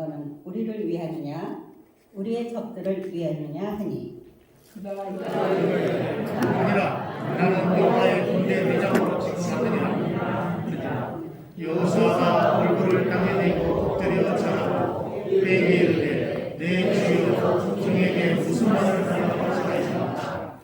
너는 우리를 위하느냐 우리의 적들을 위하느냐 하니 아니라 나는 여호와의 군대 대장으로 직분하느니라. 여호수아가 얼굴을 땅에 대고 엎드려 절하고 회개에 이르되 내 주여 중에게 무슨 말을 하려고 하시나이까.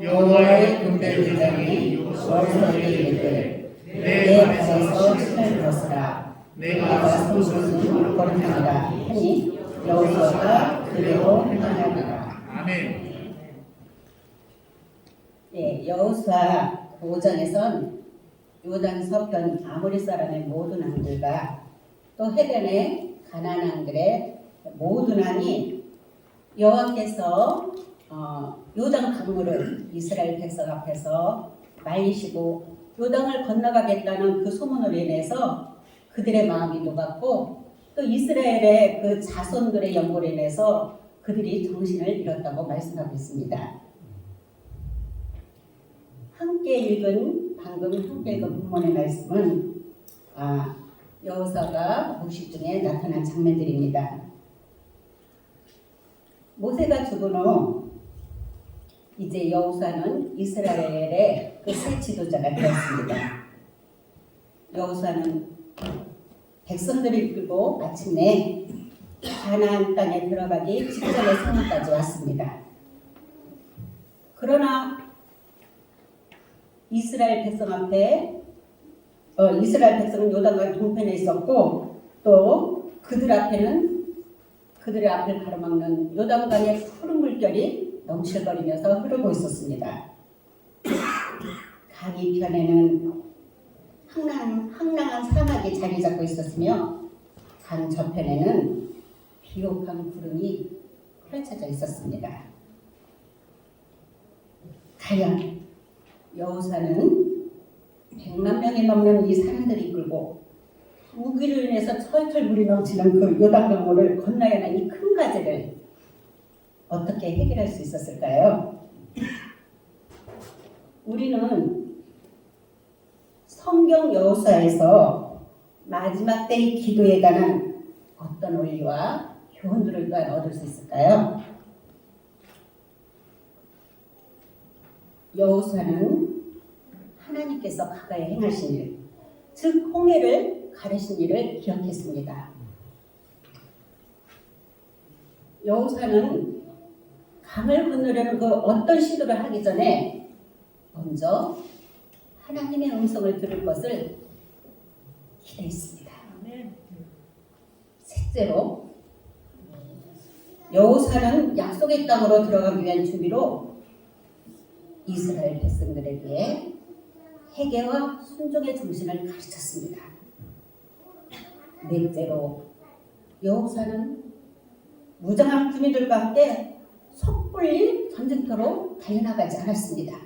여호와의 군대 대장이 여호수아에게 이르되 내 발에서 신을 벗으라. 내가 손을 거룩하니라 하니 여호수아가 그대로 행하니라. 아멘. 예, 여호수아 5장에선 요단 서편 아모리 사람의 모든 왕들과 또 해변의 가나안 왕들의 모든 왕이 여호와께서 요단 강물을 이스라엘 백성 앞에서 말리시고 요단을 건너가겠다는 그 소문으로 인해서 그들의 마음이 녹았고 또 이스라엘의 그 자손들의 연고로 인해서 그들이 정신을 잃었다고 말씀하고 있습니다. 방금 함께 읽은 본문의 말씀은 여호수아가 묵시 중에 나타난 장면들입니다. 모세가 죽은 후 이제 여호수아는 이스라엘의 그 새 지도자가 되었습니다. 여호수아는 백성들을 이끌고 마침내 가나안 땅에 들어가기 직전의 상황까지 왔습니다. 그러나 이스라엘 백성 앞에 이스라엘 백성은 요단강 동편에 있었고 또 그들의 앞을 가로막는 요단강의 푸른 물결이 넘실거리면서 흐르고 있었습니다. 강 이편에는 황량한 사막이 자리 잡고 있었으며 강 저편에는 비옥한 구름이 펼쳐져 있었습니다. 과연 여호수아는 100만 명이 넘는 이 사람들을 이끌고 우기로 인해서 철철 물이 넘치는 그 요단강물을 건너야 하는 이 큰 과제를 어떻게 해결할 수 있었을까요? 우리는 성경 여호수아에서 마지막 때의 기도에 관한 어떤 원리와 교훈들을 또한 얻을 수 있을까요? 여호수아는 하나님께서 과거에 행하신 일, 즉 홍해를 가르신 일을 기억했습니다. 여호수아는 강을 건너려는 그 어떤 시도를 하기 전에 먼저 하나님의 음성을 들을 것을 기대했습니다. 셋째로 여호수아는 약속의 땅으로 들어가기 위한 준비로 이스라엘 백성들에게 회개와 순종의 정신을 가르쳤습니다. 넷째로 여호수아는 무장한 군인들과 함께 섣불리 전쟁터로 달려나가지 않았습니다.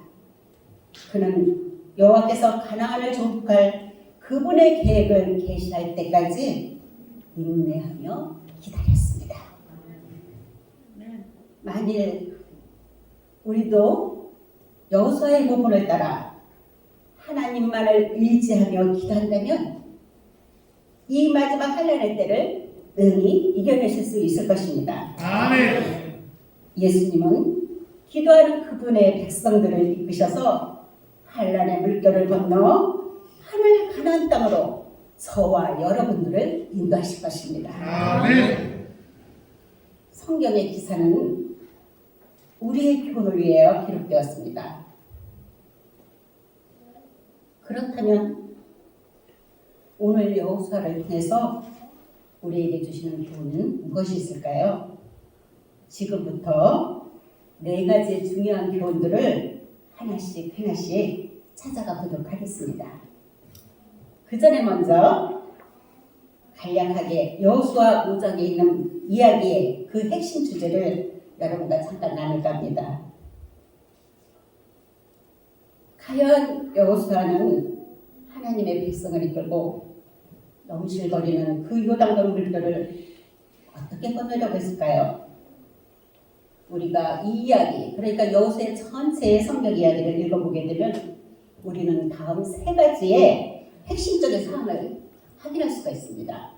그는 여호와께서 가나안을 정복할 그분의 계획을 계시할 때까지 인내하며 기다렸습니다. 만일 우리도 여호수아의 모본을 따라 하나님만을 의지하며 기도한다면 이 마지막 환난의 때를 능히 이겨내실 수 있을 것입니다. 아멘. 예수님은 기도하는 그분의 백성들을 이끄셔서 환난의 물결을 건너 하늘 가나안 땅으로 저와 여러분들을 인도하실 것입니다. 아멘. 성경의 기사는 우리의 교훈을 위하여 기록되었습니다. 그렇다면 오늘 여호수아를 통해서 우리에게 주시는 교훈은 무엇이 있을까요? 지금부터 4가지의 중요한 교훈들을 하나씩 찾아가 보도록 하겠습니다. 그 전에 먼저 간략하게 여호수아 5장에 있는 이야기의 그 핵심 주제를 여러분과 잠깐 나눌까 합니다. 과연 여호수아는 하나님의 백성을 이끌고 넘실거리는 그 요단강 물결을 어떻게 건너려고 했을까요? 우리가 이 이야기, 그러니까 여호수아의 전체의 성경 이야기를 읽어보게 되면 우리는 다음 3가지의 핵심적인 사항을 확인할 수가 있습니다.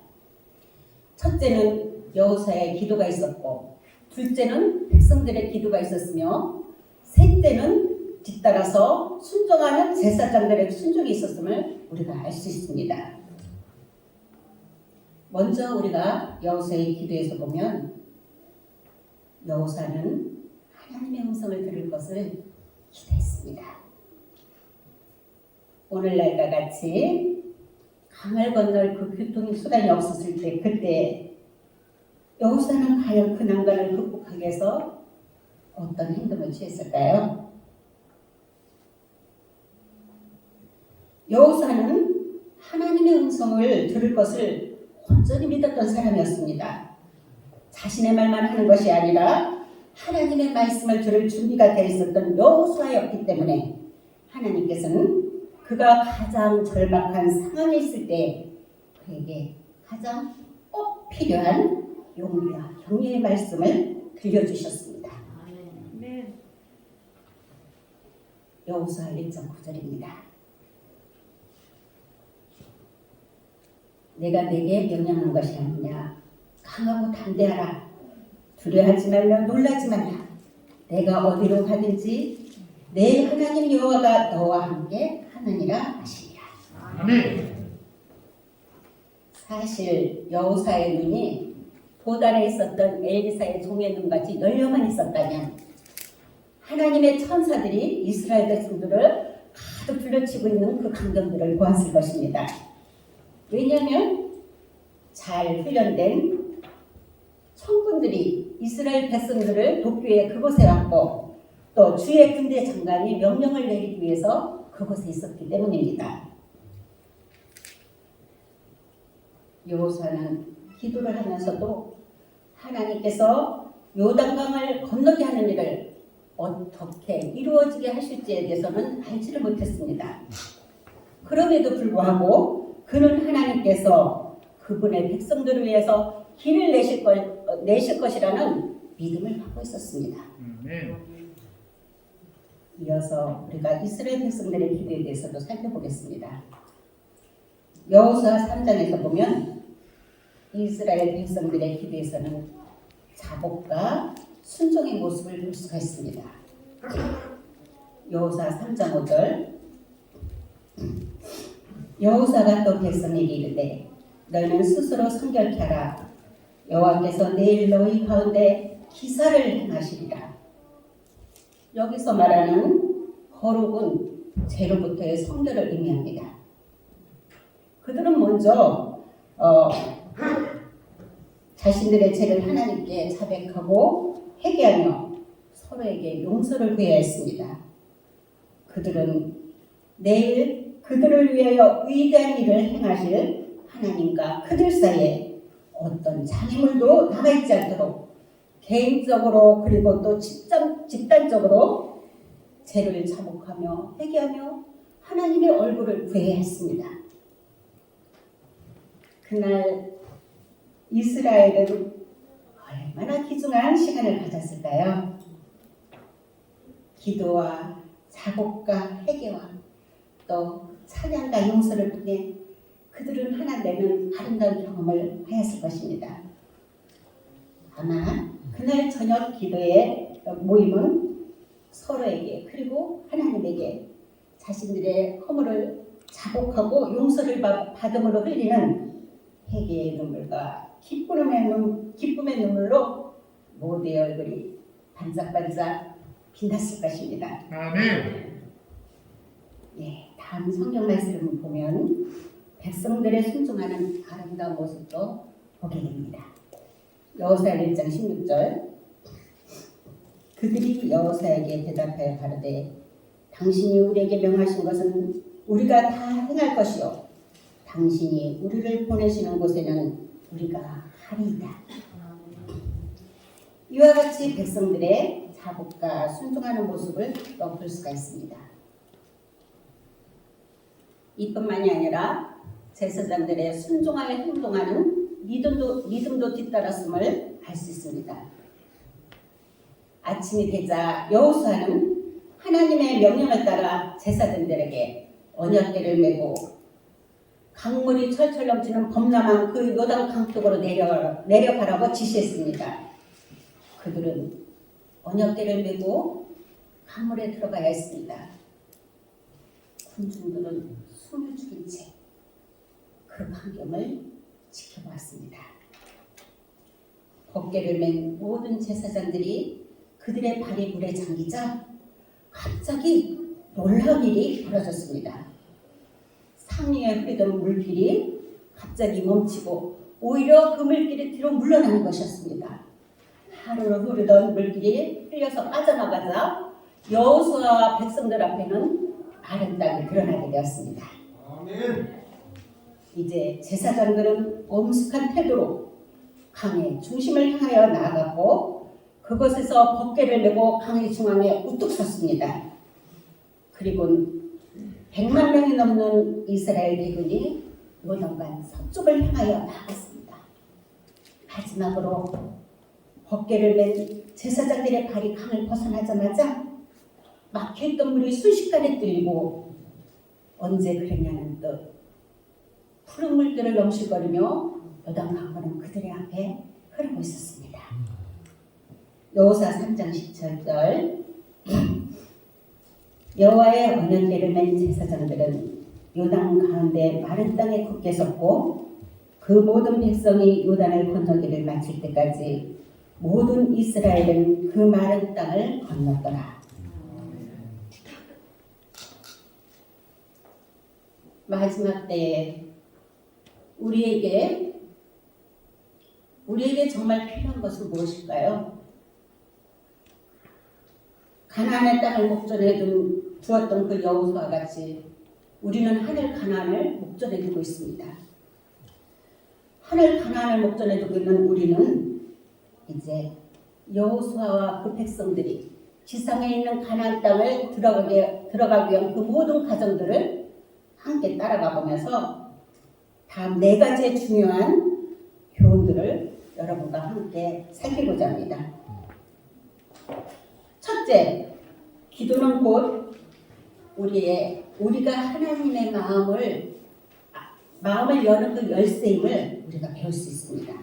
첫째는 여호사의 기도가 있었고, 둘째는 백성들의 기도가 있었으며, 셋째는 뒤따라서 순종하는 제사장들의 순종이 있었음을 우리가 알 수 있습니다. 먼저 우리가 여호사의 기도에서 보면 여호사는 하나님의 음성을 들을 것을 기대했습니다. 오늘날과 같이 강을 건널 그 교통 수단이 없었을 때, 그때 여호사는 과연 그 난관을 극복하기 위해서 어떤 행동을 취했을까요? 여호사는 하나님의 음성을 들을 것을 온전히 믿었던 사람이었습니다. 자신의 말만 하는 것이 아니라 하나님의 말씀을 들을 준비가 되어 있었던 여호수아였기 때문에 하나님께서는 그가 가장 절박한 상황에 있을 때 그에게 가장 꼭 필요한 용기와 격려의 말씀을 들려주셨습니다. 여호수아 1.9절입니다. 내가 내게 명령한 것이 아니냐. 강하고 담대하라. 두려워하지 말며 놀라지 말라. 내가 어디로 가든지 내 하나님 여호와가 너와 함께 하느니라 하시니라. 아멘. 사실 여호사의 눈이 도단에 있었던 엘리사의 종의 눈같이 열려만 있었다면 하나님의 천사들이 이스라엘 백성들을 가득 둘러치고 있는 그 광경들을 보았을 것입니다. 왜냐하면 잘 훈련된 청군들이 이스라엘 백성들을 돕기 위해 그곳에 왔고 또 주의 군대 장관이 명령을 내리기 위해서 그곳에 있었기 때문입니다. 여호사는 기도를 하면서도 하나님께서 요단강을 건너게 하는 일을 어떻게 이루어지게 하실지에 대해서는 알지를 못했습니다. 그럼에도 불구하고 그는 하나님께서 그분의 백성들을 위해서 길을 내실 것이라는 믿음을 갖고 있었습니다. 이어서 우리가 이스라엘 백성들의 기도에 대해서도 살펴보겠습니다. 여호수아 3장에서 보면 이스라엘 백성들의 기도에서는 자복과 순종의 모습을 볼 수가 있습니다. 여호수아 3장 5절 여호수아가 또 백성에게 이르되 너희는 스스로 성결케 하라. 여호와께서 내일 너희 가운데 기사를 행하시리라. 여기서 말하는 거룩은 죄로부터의 성결을 의미합니다. 그들은 먼저 자신들의 죄를 하나님께 자백하고 회개하며 서로에게 용서를 구해야 했습니다. 그들은 내일 그들을 위하여 위대한 일을 행하실 하나님과 그들 사이에 어떤 장애물도 남아있지 않도록 개인적으로 그리고 또 집단적으로 죄를 자복하며 회개하며 하나님의 얼굴을 구해야 했습니다. 그날 이스라엘은 얼마나 귀중한 시간을 가졌을까요? 기도와 자복과 회개와 또 찬양과 용서를 통해 그들은 하나님은 아름다운 경험을 하였을 것입니다. 아마 그날 저녁 기도의 모임은 서로에게 그리고 하나님에게 자신들의 허물을 자복하고 용서를 받음으로 흘리는 회개의 눈물과 기쁨의 눈물로 모두의 얼굴이 반짝반짝 빛났을 것입니다. 아멘. 예, 다음 성경 말씀을 보면 백성들의 순종하는 아름다운 모습도 보게 됩니다. 여호수아 1장 16절 그들이 여호수아에게 대답하여 가로되 당신이 우리에게 명하신 것은 우리가 다 행할 것이요 당신이 우리를 보내시는 곳에는 우리가 하리이다. 이와 같이 백성들의 자복과 순종하는 모습을 또 볼 수가 있습니다. 이뿐만이 아니라 제사장들의 순종하여 행동하는 믿음도 뒤따랐음을 알 수 있습니다. 아침이 되자 여호수아는 하나님의 명령을 따라 제사장들에게 언약궤를 메고 강물이 철철 넘치는 범람한 그 요단 강 쪽으로 내려가라고 지시했습니다. 그들은 언약궤를 메고 강물에 들어가야 했습니다. 군중들은 숨을 죽인 채 그 광경을 지켜보았습니다. 법궤를 맨 모든 제사장들이 그들의 발이 물에 잠기자 갑자기 놀라운 일이 벌어졌습니다. 상류에 흐르던 물길이 갑자기 멈추고 오히려 그 물길이 뒤로 물러나는 것이었습니다. 하루로 흐르던 물길이 흘려서 빠져나가자 여호수아와 백성들 앞에는 마른 땅이 드러나게 되었습니다. 아멘. 이제 제사장들은 엄숙한 태도로 강의 중심을 향하여 나아갔고 그곳에서 법궤를 메고 강의 중앙에 우뚝 섰습니다. 그리고 100만 명이 넘는 이스라엘 대군이 요단강 서쪽을 향하여 나아갔습니다. 마지막으로 법궤를 맨 제사장들의 발이 강을 벗어나자마자 막혀있던 물이 순식간에 뚫리고 언제 그랬냐는 듯 푸른 물들을 넘실거리며 요단강물은 그들의 앞에 흐르고 있었습니다. 여호수아 3장 17절 여호와의 언약궤를 맨 제사장들은 요단 가운데 마른 땅에 굳게 섰고 그 모든 백성이 요단을 건너기를 마칠 때까지 모든 이스라엘은 그 마른 땅을 건넜더라. 마지막 때에 우리에게 정말 필요한 것은 무엇일까요? 가나안의 땅을 목전에 두었던 그 여호수아와 같이 우리는 하늘 가나안을 목전에 두고 있습니다. 하늘 가나안을 목전에 두고 있는 우리는 이제 여호수아와 그 백성들이 지상에 있는 가나안 땅을 들어가기 위한 그 모든 과정들을 함께 따라가 보면서 다음 4가지의 중요한 교훈들을 여러분과 함께 살피고자 합니다. 첫째, 기도는 곧 우리가 하나님의 마음을 여는 그 열쇠임을 우리가 배울 수 있습니다.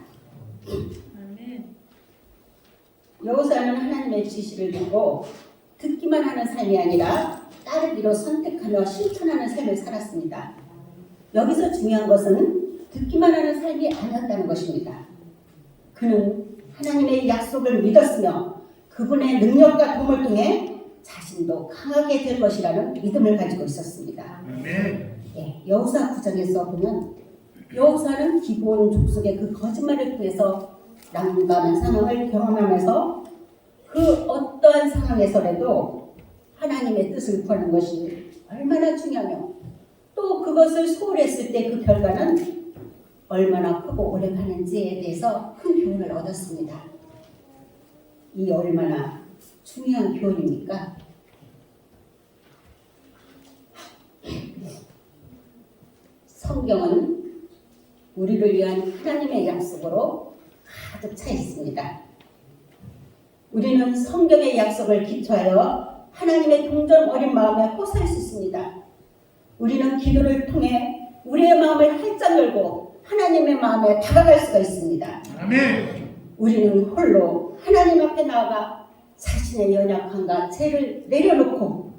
여호수아는 하나님의 지시를 듣고 듣기만 하는 삶이 아니라 따르기로 선택하며 실천하는 삶을 살았습니다. 여기서 중요한 것은 듣기만 하는 삶이 아니었다는 것입니다. 그는 하나님의 약속을 믿었으며 그분의 능력과 도움을 통해 자신도 강하게 될 것이라는 믿음을 가지고 있었습니다. 여호수아 9장에서 보면 여호수아는 기브온 족속의 그 거짓말을 통해서 난감한 상황을 경험하면서 그 어떠한 상황에서라도 하나님의 뜻을 구하는 것이 얼마나 중요하며 또 그것을 소홀했을 때 그 결과는 얼마나 크고 오래 가는지에 대해서 큰 교훈을 얻었습니다. 이 얼마나 중요한 교훈입니까? 성경은 우리를 위한 하나님의 약속으로 가득 차 있습니다. 우리는 성경의 약속을 기초하여 하나님의 동정 어린 마음에 호소할 수 있습니다. 우리는 기도를 통해 우리의 마음을 활짝 열고 하나님의 마음에 다가갈 수가 있습니다. 아멘. 우리는 홀로 하나님 앞에 나아가 자신의 연약함과 죄를 내려놓고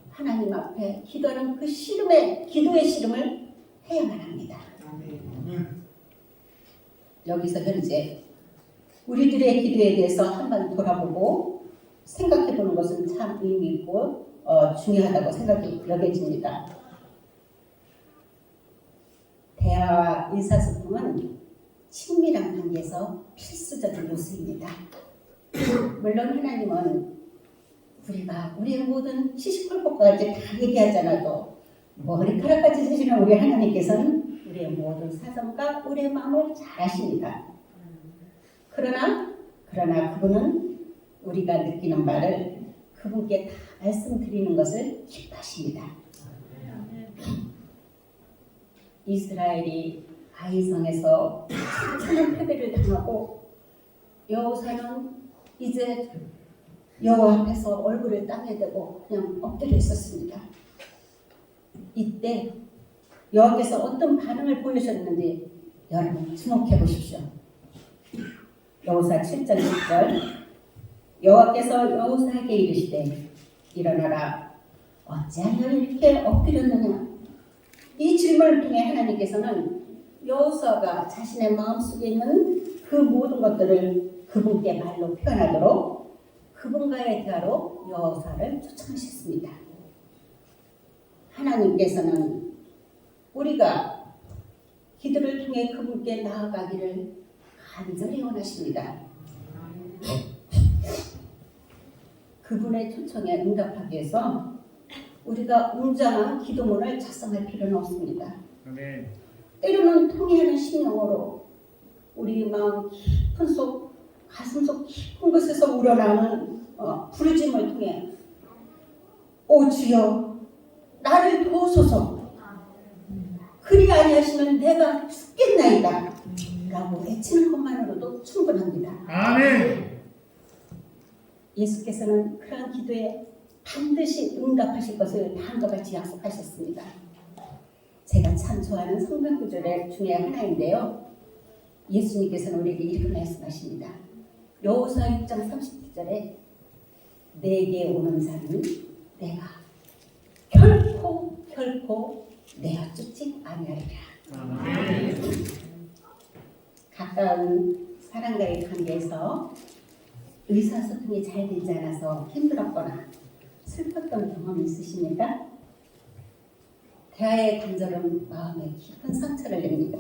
하나님 앞에 기도하는 그 기도의 씨름을 해야만 합니다. 여기서 현재 우리들의 기도에 대해서 한번 돌아보고 생각해보는 것은 참 의미 있고 중요하다고 여겨집니다. 대화와 의사소통은 친밀한 관계에서 필수적인 요소입니다. 물론 하나님은 우리의 모든 시시콜콜까지 다 얘기하지 않아도 머리카락까지 세시는 우리 하나님께서는 우리의 모든 사정과 우리의 마음을 잘 아십니다. 그러나 그분은 우리가 느끼는 바를 그분께 다 말씀드리는 것을 기뻐하십니다. 이스라엘이 아이성에서 수많은 패배를 당하고 여호수아는 이제 여호와 앞에서 얼굴을 땅에 대고 그냥 엎드려 있었습니다. 이때 여호와께서 어떤 반응을 보이셨는지 여러분 주목해 보십시오. 여호사 7장 6절 여호와께서 여호사에게 이르시되 일어나라 어찌하여 이렇게 엎드렸느냐. 이 질문을 통해 하나님께서는 여호사가 자신의 마음속에 있는 그 모든 것들을 그분께 말로 표현하도록 그분과의 대화로 여호사를 초청하셨습니다. 하나님께서는 우리가 기도를 통해 그분께 나아가기를 간절히 원하십니다. 그분의 초청에 응답하기 위해서 우리가 웅장한 기도문을 작성할 필요는 없습니다. 아멘. 때로는 통해하는 심령으로 우리 마음 깊은 속, 가슴 속 깊은 곳에서 우러나오는 부르짐을 통해 오 주여 나를 도우소서 그리 아니하시면 내가 죽겠나이다 라고 외치는 것만으로도 충분합니다. 아멘. 예수께서는 그러한 기도에 반드시 응답하실 것을 다음과 같이 약속하셨습니다. 제가 참 좋아하는 성경 구절 중에 하나인데요. 예수님께서는 우리에게 이렇게 말씀하십니다. 여호수아 6장 30절에 내게 오는 자는 내가 결코 내어 쫓지 아니하리라. 아멘. 가까운 사람과의 관계에서 의사소통이 잘 되지 않아서 힘들었거나 슬펐던 경험이 있으십니까? 대화의 단절은 마음에 깊은 상처를 냅니다.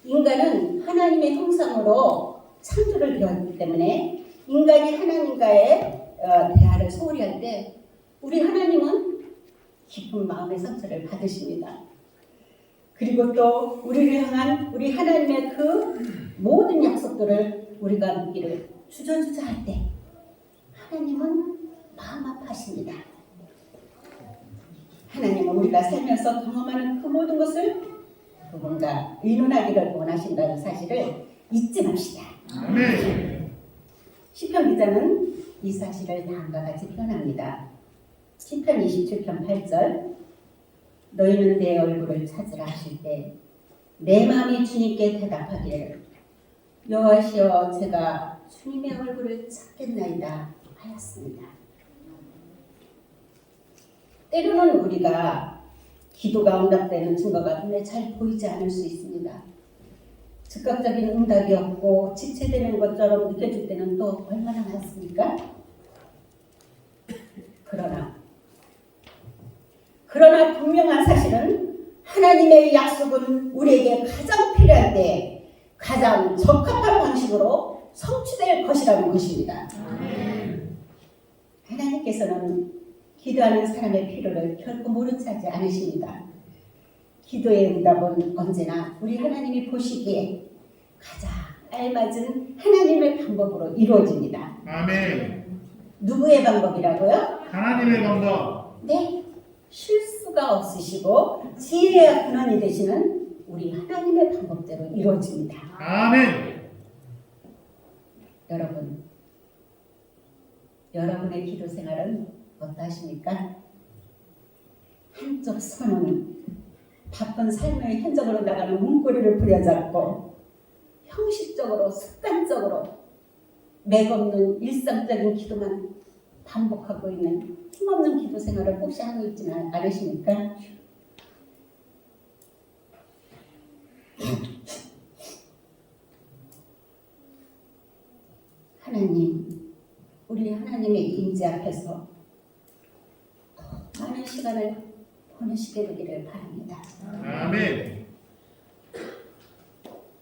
인간은 하나님의 형상으로 창조를 되었기 때문에 인간이 하나님과의 대화를 소홀히 할 때 우리 하나님은 깊은 마음의 상처를 받으십니다. 그리고 또 우리를 향한 우리 하나님의 그 모든 약속들을 우리가 믿기를 주저주저할 때 하나님은 마음 아파하십니다. 하나님은 우리가 살면서 경험하는 그 모든 것을 그분과 의논하기를 원하신다는 사실을 잊지 맙시다. 아멘. 시편 기자는 이 사실을 다음과 같이 표현합니다. 시편 27편 8절 너희는 내 얼굴을 찾으라 하실 때 내 마음이 주님께 대답하기를 여호와시여 제가 주님의 얼굴을 찾겠나이다 하였습니다. 때로는 우리가 기도가 응답되는 증거가 눈에 잘 보이지 않을 수 있습니다. 즉각적인 응답이 없고 지체되는 것처럼 느껴질 때는 또 얼마나 많습니까? 그러나 분명한 사실은 하나님의 약속은 우리에게 가장 필요할 때 가장 적합한 방식으로 성취될 것이라는 것입니다. 하나님께서는 기도하는 사람의 필요를 결코 모른 체 하지 않으십니다. 기도의 응답은 언제나 우리 하나님이 보시기에 가장 알맞은 하나님의 방법으로 이루어집니다. 아멘. 누구의 방법이라고요? 하나님의 방법. 네, 실수가 없으시고 지혜의 근원이 되시는 우리 하나님의 방법대로 이루어집니다. 아멘. 여러분의 기도 생활은 어떠하십니까? 한쪽 손은 바쁜 삶의 현장으로 나가는 문고리를 부여잡고 형식적으로 습관적으로 맥없는 일상적인 기도만 반복하고 있는 힘없는 기도 생활을 혹시 하고 있지는 않으십니까? 하나님, 우리 하나님의 임재 앞에서 더 많은 시간을 보내시게 되기를 바랍니다. 아멘.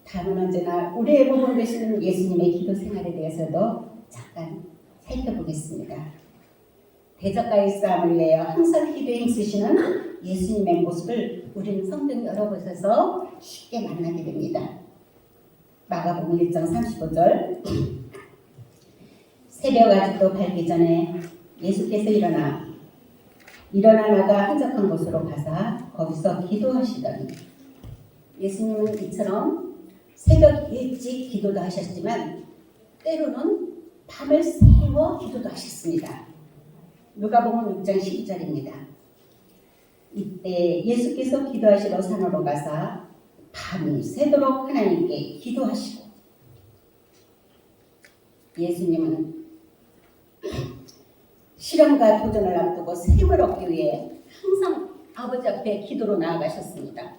다음은 언제나 우리의 몸을 되시는 예수님의 기도 생활에 대해서도 잠깐 살펴보겠습니다. 대적과의 싸움을 위하여 항상 기도에 힘쓰시는 예수님의 모습을 우리는 성경 여러 곳에서 쉽게 만나게 됩니다. 마가복음 1장 35절 새벽 아직도 밝기 전에 예수께서 일어나 나가 한적한 곳으로 가사 거기서 기도하시더니 예수님은 이처럼 새벽 일찍 기도도 하셨지만 때로는 밤을 새워 기도도 하셨습니다. 누가복음 6장 12절입니다. 이때 예수께서 기도하시러 산으로 가사 밤이 새도록 하나님께 기도하시고, 예수님은 실험과 도전을 앞두고 샘을 얻기 위해 항상 아버지 앞에 기도로 나아가셨습니다.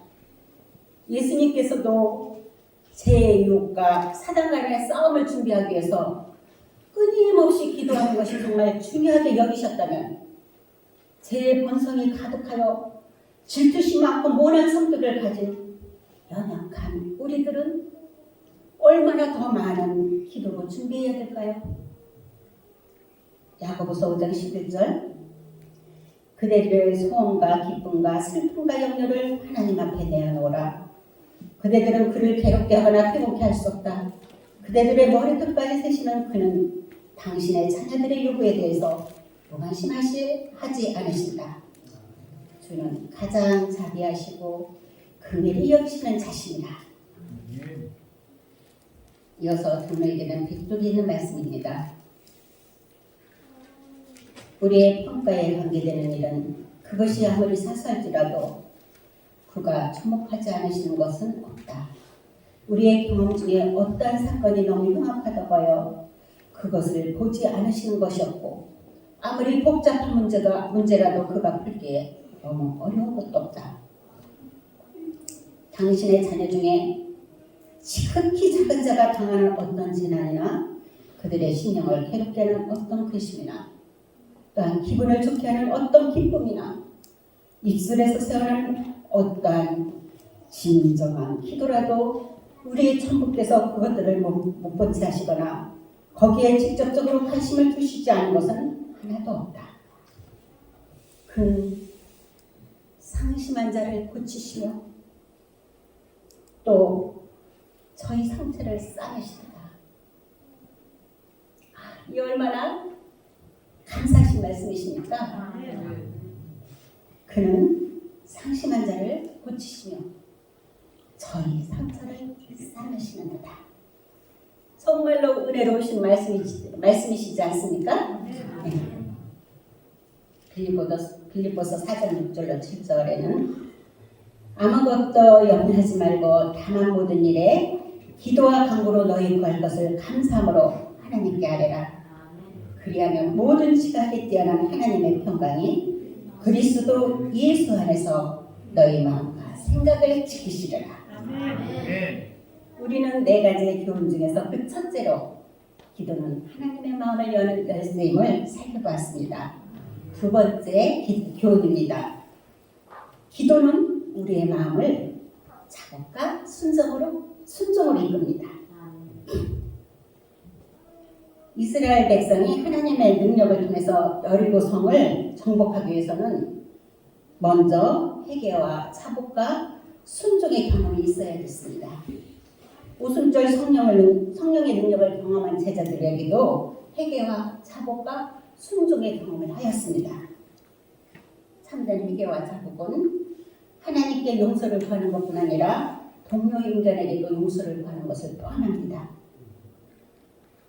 예수님께서도 제 유혹과 사단과의 싸움을 준비하기 위해서 끊임없이 기도하는 것이 정말 중요하게 여기셨다면, 제 본성이 가득하여 질투심 많고 모난 성격을 가진 연약한 우리들은 얼마나 더 많은 기도로 준비해야 될까요? 야고보서 5장 11절, 그대들의 소원과 기쁨과 슬픔과 염려를 하나님 앞에 내어놓으라. 그대들은 그를 괴롭게 하거나 회복케 할 수 없다. 그대들의 머리끝까지 세시는 그는 당신의 자녀들의 요구에 대해서 무관심하지 않으신다. 주는 가장 자비하시고 긍휼히 여기시는 자신이다. 이어서 장로에게는 빗줄이 있는 말씀입니다. 우리의 평가에 관계되는 일은 그것이 아무리 사소할지라도 그가 주목하지 않으시는 것은 없다. 우리의 경험 중에 어떠한 사건이 너무 흉악하다고 하여 그것을 보지 않으시는 것이 없고, 아무리 복잡한 문제라도 그가 풀기에 너무 어려운 것도 없다. 당신의 자녀 중에 지극히 작은 자가 당하는 어떤 재난이나 그들의 신령을 괴롭게 하는 어떤 근심이나, 또한 기분을 좋게 하는 어떤 기쁨이나, 입술에서 새어나는 어떠한 진정한 기도라도 우리의 천국께서 그것들을 못 본 채 하시거나 거기에 직접적으로 관심을 두시지 않은 것은 하나도 없다. 그는 상심한 자를 고치시며 또 저희 상처를 싸매시다. 이 얼마나 감사하신 말씀이십니까? 그는 상심한 자를 고치시며 저희 상처를 싸매시는도다. 정말로 은혜로우신 말씀이시지 않습니까? 네. 빌립보서 4장 6절로 7절에는 아무것도 염려하지 말고 다만 모든 일에 기도와 간구로 너희 구할 것을 감사함으로 하나님께 아뢰라. 그리하면 모든 지각에 뛰어난 하나님의 평강이 그리스도 예수 안에서 너희 마음과 생각을 지키시리라. 우리는 네 가지의 교훈 중에서 그 첫째로 기도는 하나님의 마음을 여는 열쇠임을 살펴보았습니다. 두 번째 교훈입니다. 기도는 우리의 마음을 자복과 순종으로 이끕니다. 이스라엘 백성이 하나님의 능력을 통해서 여리고 성을 정복하기 위해서는 먼저 회개와 자복과 순종의 경험이 있어야 됐습니다. 오순절 성령의 능력을 경험한 제자들에게도 회개와 자복과 순종의 경험을 하였습니다. 참된 회개와 자복은 하나님께 용서를 구하는 것뿐 아니라 동료 인간에게도 용서를 구하는 것을 포함합니다.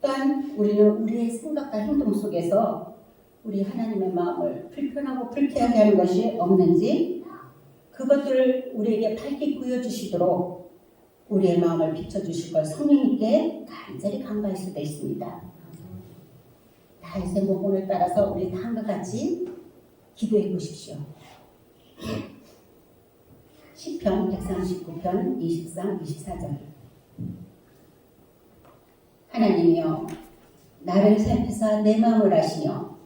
또한 우리는 우리의 생각과 행동 속에서 우리 하나님의 마음을 불편하고 불쾌하게 하는 것이 없는지 그것들을 우리에게 밝히 보여주시도록 우리의 마음을 비춰주실 걸 성령님께 간절히 간구할 수도 있습니다. 다윗의 모본을 따라서 우리 다음과 같이 기도해 보십시오. 시편 139편 23, 24절. 하나님이여, 나를 살피사 내 마음을 아시며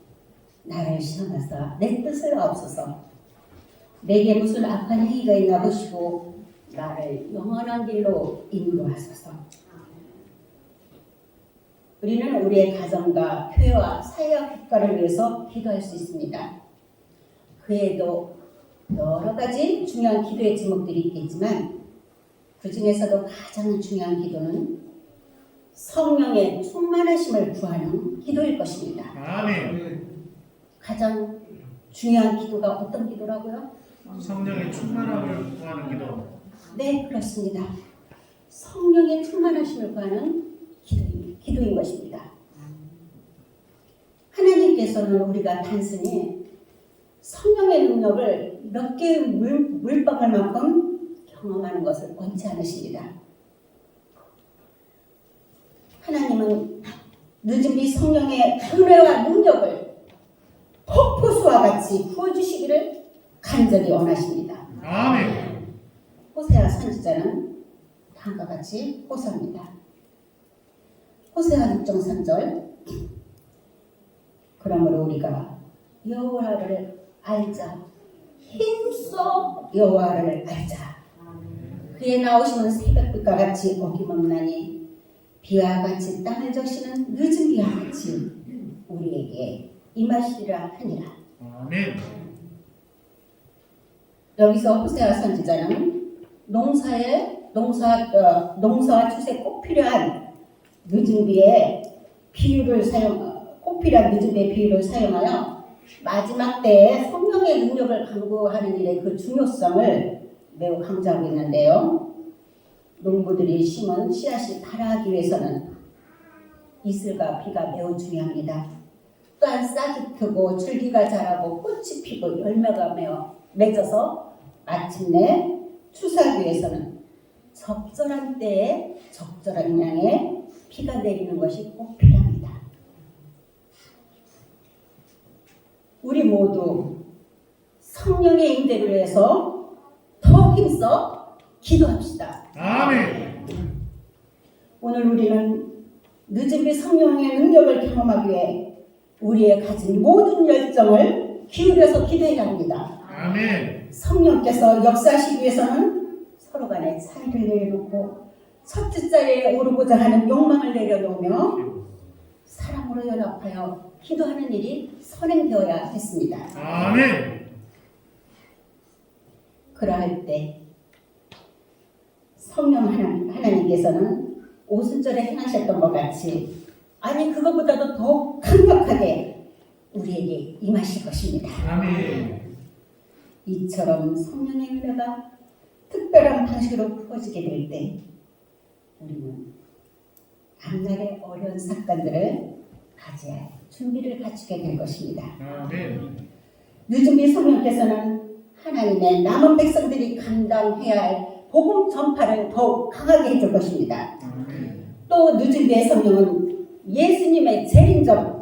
나를 시험하사 내 뜻을 아옵소서. 내게 무슨 악한 행위가 있나 보시고 나를 영원한 길로 인도하소서. 우리는 우리의 가정과 교회와 사회와 국가를 위해서 기도할 수 있습니다. 그 외에도 여러 가지 중요한 기도의 제목들이 있겠지만 그 중에서도 가장 중요한 기도는 성령의 충만하심을 구하는 기도일 것입니다. 아멘. 가장 중요한 기도가 어떤 기도라고요? 성령의 충만함을 구하는 기도. 네, 그렇습니다. 성령의 충만하심을 구하는 기도인 것입니다. 하나님께서는 우리가 단순히 성령의 능력을 몇 개의 물방울만큼 경험하는 것을 원치 않으십니다. 하나님은 늦은비 성령의 은혜와 능력을 폭포수와 같이 부어주시기를 간절히 원하십니다. 아멘. 호세아 선지자는 다음과 같이 호소합니다. 호세아 6장 3절 그러므로 우리가 여호와를 알자 힘써 여호와를 알자 그의 나오시는 새벽빛과 같이 어김없나니 비와 같이 땅을 적시는 늦은 비와 같이 우리에게 임하시리라 하니라. 아멘. 여기서 호세아 선지자는 농사와 추수에 꼭 필요한 늦은 비의 꼭 필요한 늦은 비의 비유를 사용하여 마지막 때에 성령의 능력을 강구하는 일의 그 중요성을 매우 강조하고 있는데요. 농부들이 심은 씨앗이 자라기 위해서는 이슬과 비가 매우 중요합니다. 또한 싹이 트고 줄기가 자라고 꽃이 피고 열매가 맺어서 마침내 추수하기 위해서는 적절한 때에 적절한 양의 비가 내리는 것이 꼭 필요합니다. 우리 모두 성령의 임재를 위해서 더 힘써 기도합시다. 아멘. 오늘 우리는 늦은비 성령의 능력을 경험하기 위해 우리의 가진 모든 열정을 기울여서 기도해야 합니다. 아멘. 성령께서 역사하시기 위해서는 서로 간에 차이를 내려놓고 첫째 자리에 오르고자 하는 욕망을 내려놓으며 사랑으로 연합하여 기도하는 일이 선행되어야 했습니다. 아멘. 그러할 때 성령 하나님께서는 오순절에 행하셨던 것 같이 아니 그것보다도 더 강력하게 우리에게 임하실 것입니다. 아멘. 이처럼 성령의 은혜가 특별한 방식으로 부어지게 될 때 우리는 앞날의 어려운 사건들을 맞이할 준비를 갖추게 될 것입니다. 아멘. 늦은비 성령께서는 하나님의 남은 백성들이 감당해야 할 복음 전파를 더욱 강하게 해줄 것입니다. 아멘. 또 늦은비의 성령은 예수님의 재림전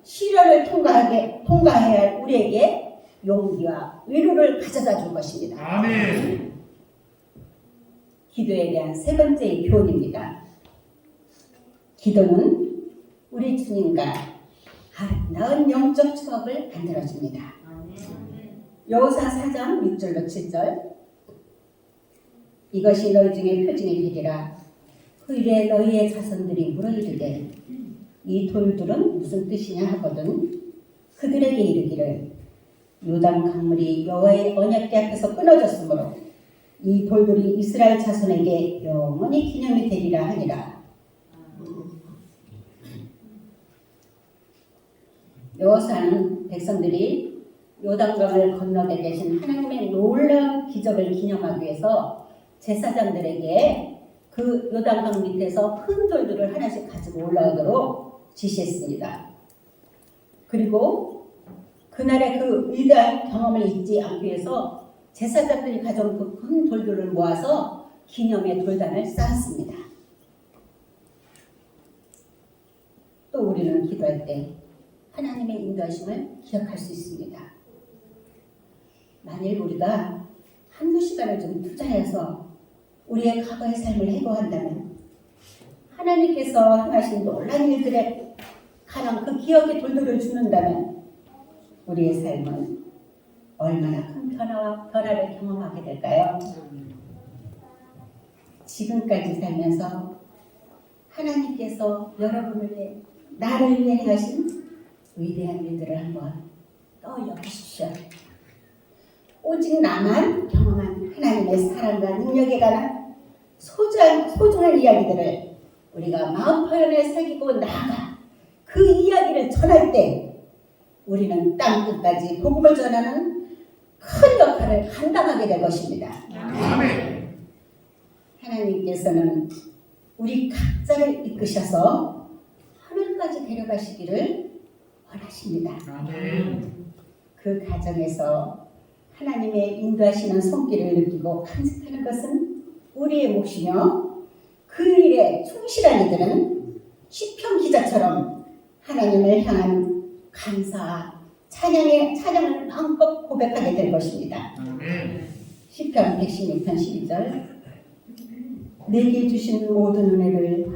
시련을 통과해야 할 우리에게 용기와 위로를 가져다 줄 것입니다. 아멘. 기도에 대한 세 번째 교훈입니다. 기도는 우리 주님과 아름다운 영적 추억을 만들어줍니다. 여호사 4장 6절로 7절 이것이 너희 중에 표징이 되리라. 그 일에 너희의 자손들이 물어이르되 이 돌들은 무슨 뜻이냐 하거든 그들에게 이르기를 요단 강물이 여호와의 언약궤 앞에서 끊어졌으므로 이 돌들이 이스라엘 자손에게 영원히 기념이 되리라 하니라. 여호사는 백성들이 요단강을 건너게 되신 하나님의 놀라운 기적을 기념하기 위해서 제사장들에게 그 요단강 밑에서 큰 돌들을 하나씩 가지고 올라오도록 지시했습니다. 그리고 그날의 그 위대한 경험을 잊지 않기 위해서 제사장들이 가져온 그 큰 돌들을 모아서 기념의 돌단을 쌓았습니다. 또 우리는 기도할 때 하나님의 인도하심을 기억할 수 있습니다. 만일 우리가 한두 시간을 좀 투자해서 우리의 과거의 삶을 해고한다면 하나님께서 행하신 놀라운 일들에 관한 그 기억의 돌들을 주는다면 우리의 삶은 얼마나 큰 변화를 경험하게 될까요? 지금까지 살면서 하나님께서 여러분을 위해 나를 위해 행하신 위대한 일들을 한번 떠올려 보십시오. 오직 나만 경험한 하나님의 사랑과 능력에 관한 소중한 이야기들을 우리가 마음 표현에 새기고 나아가 그 이야기를 전할 때 우리는 땅 끝까지 복음을 전하는 큰 역할을 감당하게 될 것입니다. 아멘. 하나님께서는 우리 각자를 이끄셔서 하늘까지 데려가시기를 원하십니다. 아멘. 그 가정에서 하나님의 인도하시는 손길을 느끼고 간직하는 것은 우리의 몫이며 그 일에 충실한 이들은 시편 기자처럼 하나님을 향한 감사와 찬양을 마음껏 고백하게 될 것입니다. 시편 116편 12절 내게 주신 모든 은혜를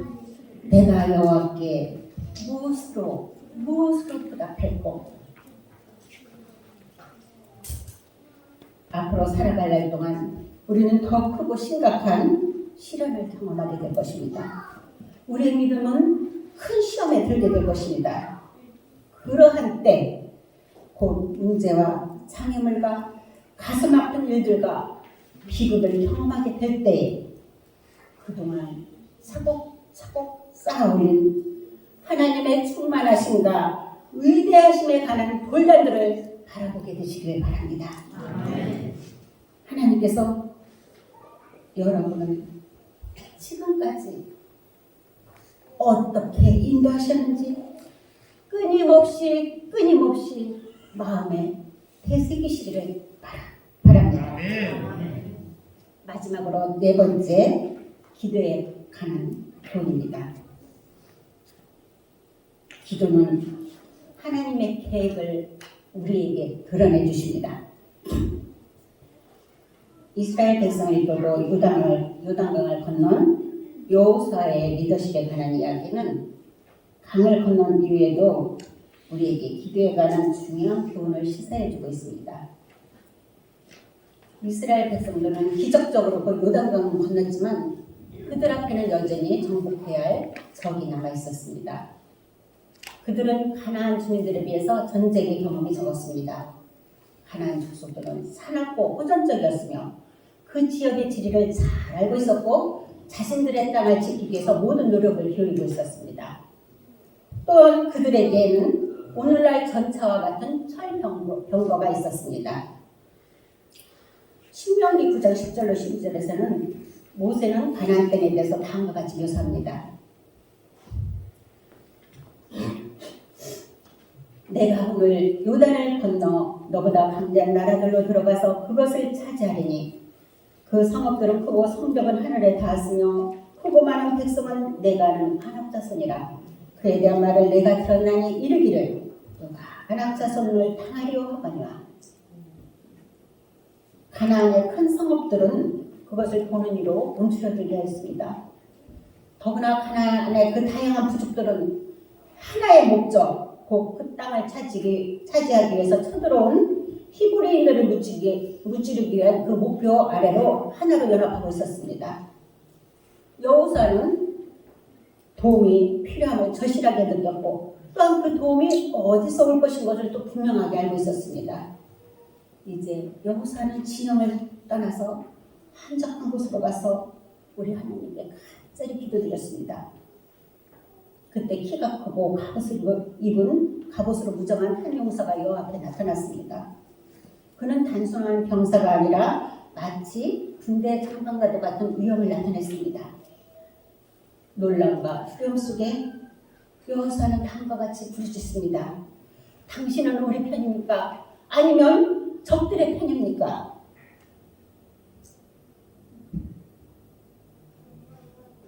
내가 여호와께 무엇으로 보답할꼬. 앞으로 살아갈 날 동안 우리는 더 크고 심각한 시련을 경험하게 될 것입니다. 우리의 믿음은 큰 시험에 들게 될 것입니다. 그러한 때 곧 문제와 장애물과 가슴 아픈 일들과 비극을 경험하게 될 때에 그동안 차곡차곡 쌓아올린 하나님의 충만하심과 위대하심에 관한 돌단들을 바라보게 되시길 바랍니다. 하나님께서 여러분을 지금까지 어떻게 인도하셨는지 끊임없이 마음에 되새기시기를 바랍니다. 마지막으로 네 번째 기도에 관한 교훈입니다. 기도는 하나님의 계획을 우리에게 드러내 주십니다. 이스라엘 백성을 이끌고 요단강을 건넌 여호수아의 리더십에 관한 이야기는 강을 건넌 이후에도 우리에게 기도에 관한 중요한 교훈을 시사해주고 있습니다. 이스라엘 백성들은 기적적으로 그 요단강을 건넜지만 그들 앞에는 여전히 정복해야 할 적이 남아 있었습니다. 그들은 가나안 주민들에 비해서 전쟁의 경험이 적었습니다. 가나안 족속들은 사납고 호전적이었으며 그 지역의 지리를 잘 알고 있었고 자신들의 땅을 지키기 위해서 모든 노력을 기울이고 있었습니다. 또한 그들에게는 오늘날 전차와 같은 철병거가 있었습니다. 신명기 9장 10절로 12절에서는 모세는 가나안 땅에 대해서 다음과 같이 묘사합니다. 내가 오늘 요단을 건너 너보다 방대한 나라들로 들어가서 그것을 차지하리니 그 성읍들은 크고 성벽은 하늘에 닿았으며 크고 많은 백성은 내가 아는 안악자손이라. 그에 대한 말을 내가 들었나니 이르기를 누가 안악자손을 당하리오 하거니와. 가나안의 큰 성읍들은 그것을 보는 이로 움츠러들게 했습니다. 더구나 가나안의 그 다양한 부족들은 하나의 목적, 곧 그 땅을 차지하기 위해서 쳐들어온 히브리인들을 무찌르기 위한 그 목표 아래로 하나로 연합하고 있었습니다. 여호수아는 도움이 필요함을 절실하게 느꼈고 또한 그 도움이 어디서 올 것인 것을 또 분명하게 알고 있었습니다. 이제 여호수아는 진영을 떠나서 한적한 곳으로 가서 우리 하나님께 간절히 기도드렸습니다. 그때 키가 크고 갑옷을 입은 갑옷으로 무장한 한 용사가 여호와 앞에 나타났습니다. 그는 단순한 병사가 아니라 마치 군대 장관과도 같은 위엄을 나타냈습니다. 놀람과 두려움 속에 여호수아는 다음과 같이 부르짖습니다. 당신은 우리 편입니까? 아니면 적들의 편입니까?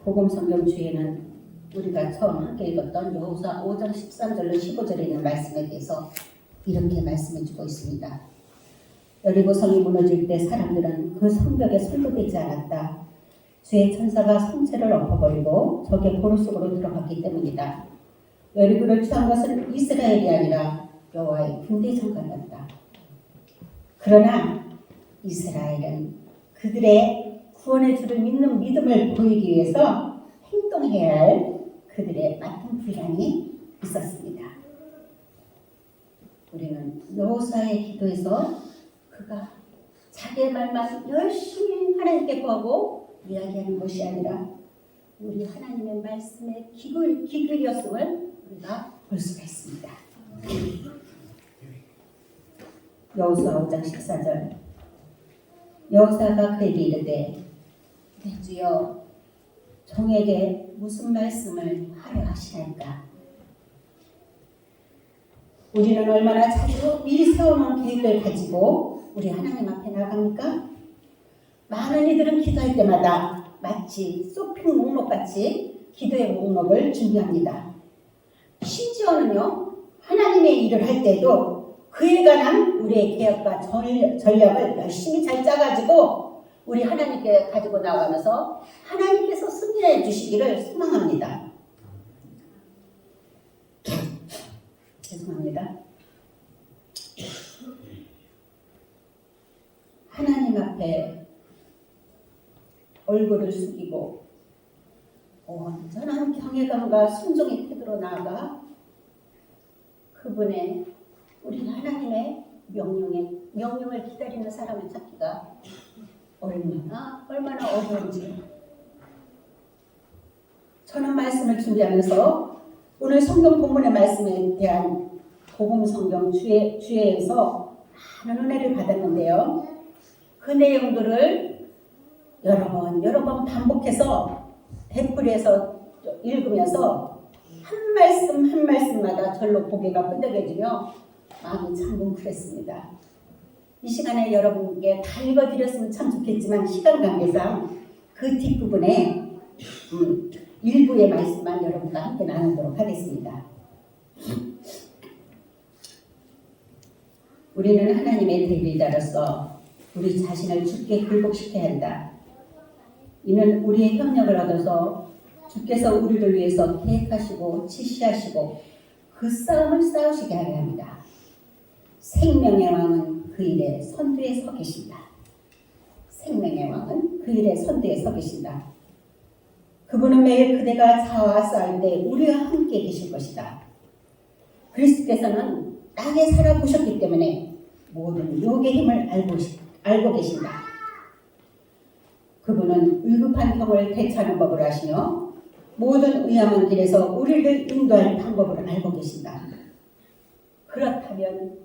복음성경 주에는 우리가 처음 함께 읽었던 여호수아 5장 13절로 15절에 있는 말씀에 대해서 이렇게 말씀해주고 있습니다. 여리고 성이 무너질 때 사람들은 그 성벽에 손도대지 않았다. 주의 천사가 성체를 엎어버리고 적의 보루 속으로 들어갔기 때문이다. 여리고를 취한 것은 이스라엘이 아니라 여호와의 군대 장관이었다. 그러나 이스라엘은 그들의 구원의 주를 믿는 믿음을 보이기 위해서 행동해야 할 그들의 맡은 분량이 있었습니다. 우리는 여호수아의 기도에서 그가 자기의 말만 열심히 하나님께 구하고 이야기하는 것이 아니라 우리 하나님의 말씀에 기울였음을 우리가 볼 수가 있습니다. 여호수아 5장 14절 여호수아가 그에게 이르되 내 주여 종에게 무슨 말씀을 하려 하시나이까. 우리는 얼마나 자주 미리 세워놓은 계획을 가지고 우리 하나님 앞에 나갑니까? 많은 이들은 기도할 때마다 마치 쇼핑 목록같이 기도의 목록을 준비합니다. 심지어는요, 하나님의 일을 할 때도 그에 관한 우리의 계획과 전략을 열심히 잘 짜가지고 우리 하나님께 가지고 나가면서 하나님께서 승리해 주시기를 소망합니다. 죄송합니다. 하나님 앞에 얼굴을 숙이고 온전한 경외감과 순종의 태도로 나아가 그분의 우리 하나님의 명령을 기다리는 사람을 찾기가 얼마나 어려운지. 저는 말씀을 준비하면서 오늘 성경 본문의 말씀에 대한 복음 성경 주에서 많은 은혜를 받았는데요. 그 내용들을 여러 번 반복해서 되풀이해서 읽으면서 한 말씀 한 말씀마다 절로 고개가 끄덕여지며 마음이 참 뭉클했습니다. 이 시간에 여러분께 다 읽어드렸으면 참 좋겠지만 시간 관계상 그 뒷부분에 일부의 말씀만 여러분과 함께 나누도록 하겠습니다. 우리는 하나님의 대리자로서 우리 자신을 주께 굴복시켜야 한다. 이는 우리의 협력을 얻어서 주께서 우리를 위해서 계획하시고 지시하시고 그 싸움을 싸우시게 하려 합니다. 생명의 왕은 그 일에 선두에 서 계신다. 생명의 왕은 그 일에 선두에 서 계신다. 그분은 매일 그대가 자와 싸울 때 우리와 함께 계실 것이다. 그리스도께서는 땅에 살아보셨기 때문에 모든 유혹의 힘을 알고 계신다. 그분은 위급한 경우를 대처하는 법을 아시며 모든 위험한 길에서 우리를 인도할 방법을 알고 계신다. 그렇다면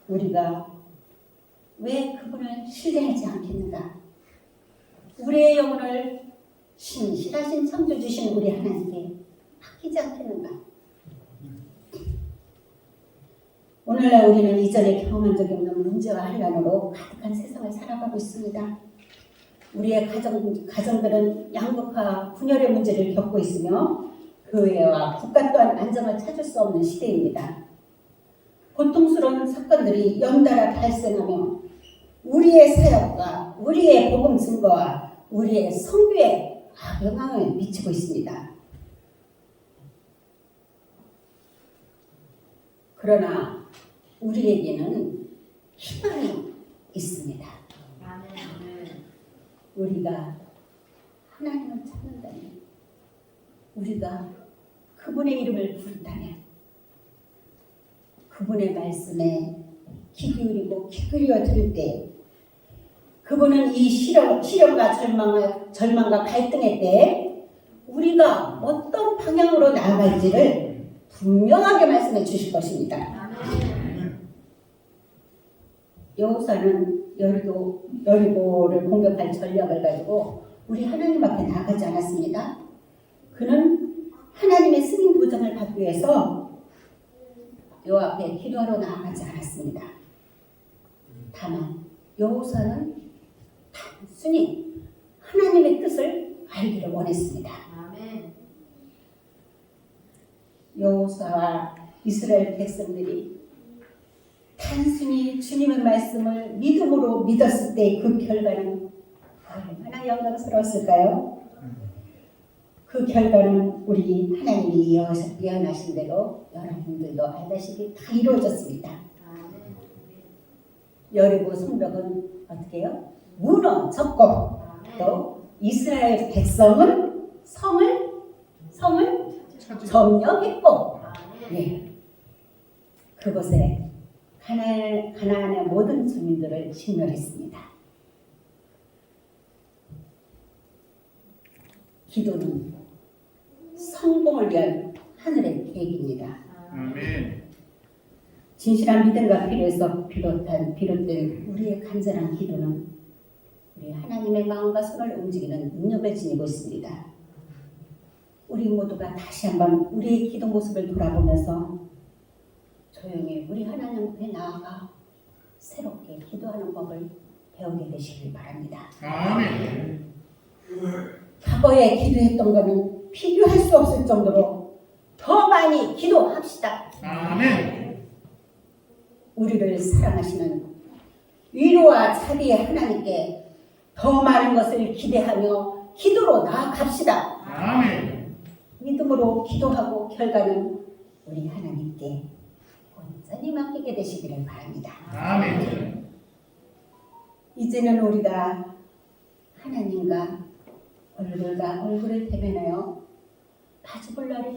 우리가 왜 그분을 신뢰하지 않겠는가? 우리의 영혼을 신실하신 창조주신 우리 하나님께 맡기지 않겠는가? 오늘날 우리는 이전에 경험한 적이 없는 문제와 한란으로 가득한 세상을 살아가고 있습니다. 우리의 가정들은 양극화, 분열의 문제를 겪고 있으며 교회와 국가 또한 안정을 찾을 수 없는 시대입니다. 고통스러운 사건들이 연달아 발생하며 우리의 사역과 우리의 복음 증거와 우리의 선교에 영향을 미치고 있습니다. 그러나 우리에게는 희망이 있습니다. 우리가 하나님을 찾는다면, 우리가 그분의 이름을 부른다면, 그분의 말씀에 귀 기울여 들을 때, 그분은 이 시련과 절망과 갈등의 때에 우리가 어떤 방향으로 나아갈지를 분명하게 말씀해 주실 것입니다. 여호수아는 여리고를 공격할 전략을 가지고 우리 하나님 앞에 나가지 않았습니다. 그는 하나님의 승인 보장을 받기 위해서 요 앞에 기도하러 나아가지 않았습니다. 다만 여호수아는 단순히 하나님의 뜻을 알기를 원했습니다. 여호수아와 이스라엘 백성들이 단순히 주님의 말씀을 믿음으로 믿었을 때 그 결과는 얼마나 영광스러웠을까요? 그 결과는 우리 하나님이 예언하신 대로 여러분들도 알다시피 다 이루어졌습니다. 여리고 성벽은 어떻게 해요? 무너졌고 또 이스라엘 백성은 성을 점령했고, 예, 그곳에 가나안의 모든 주민들을 진멸했습니다. 기도는 성공을 위한 하늘의 계획입니다. 아멘. 진실한 믿음과 필요에서 비롯된 우리의 간절한 기도는 우리 하나님의 마음과 손을 움직이는 능력을 지니고 있습니다. 우리 모두가 다시 한번 우리의 기도 모습을 돌아보면서 조용히 우리 하나님 앞에 나아가 새롭게 기도하는 법을 배우게 되시길 바랍니다. 아멘. 과거에 기도했던 것은 비교할 수 없을 정도로 더 많이 기도합시다. 아멘. 우리를 사랑하시는 위로와 자비의 하나님께 더 많은 것을 기대하며 기도로 나아갑시다. 아멘. 믿음으로 기도하고 결과는 우리 하나님께 온전히 맡기게 되시기를 바랍니다. 아멘. 이제는 우리가 하나님과 얼굴과 얼굴을 대면하여 마주볼 날이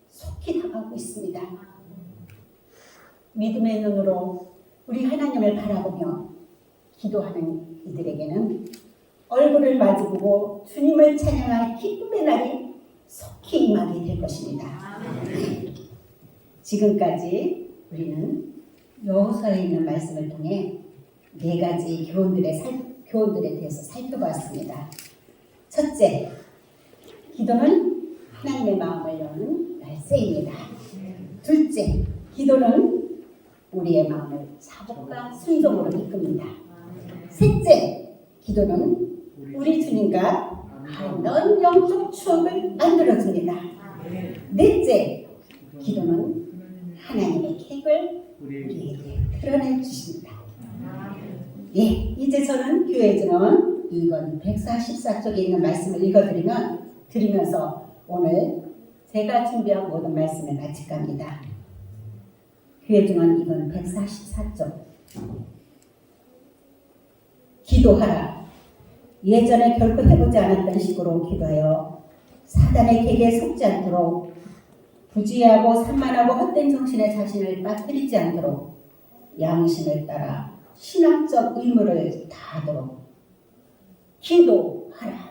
속히 다가오고 있습니다. 믿음의 눈으로 우리 하나님을 바라보며 기도하는 이들에게는 얼굴을 마주보고 주님을 찬양할 기쁨의 날이 속히 임하게 될 것입니다. 지금까지 우리는 여호수아에 있는 말씀을 통해 4가지 교훈들에 대해서 살펴봤습니다. 첫째, 기도는 하나님의 마음을 여는 열쇠입니다. 둘째, 기도는 우리의 마음을 자복과 순종으로 이끕니다. 셋째, 기도는 우리 주님과 아름다운 영적 추억을 만들어줍니다. 넷째, 기도는 하나님의 계획을 우리에게 드러내 주십니다. 예, 이제 저는 교회 증언 2권 144쪽에 있는 말씀을 드리면서 오늘 제가 준비한 모든 말씀을 마칠갑니다. 교회 증언 2권 144쪽. 기도하라. 예전에 결코 해보지 않았던 식으로 기도하여 사단의 계계에 속지 않도록 부지하고 산만하고 헛된 정신의 자신을 빠뜨리지 않도록 양심을 따라 신앙적 의무를 다하도록 기도하라.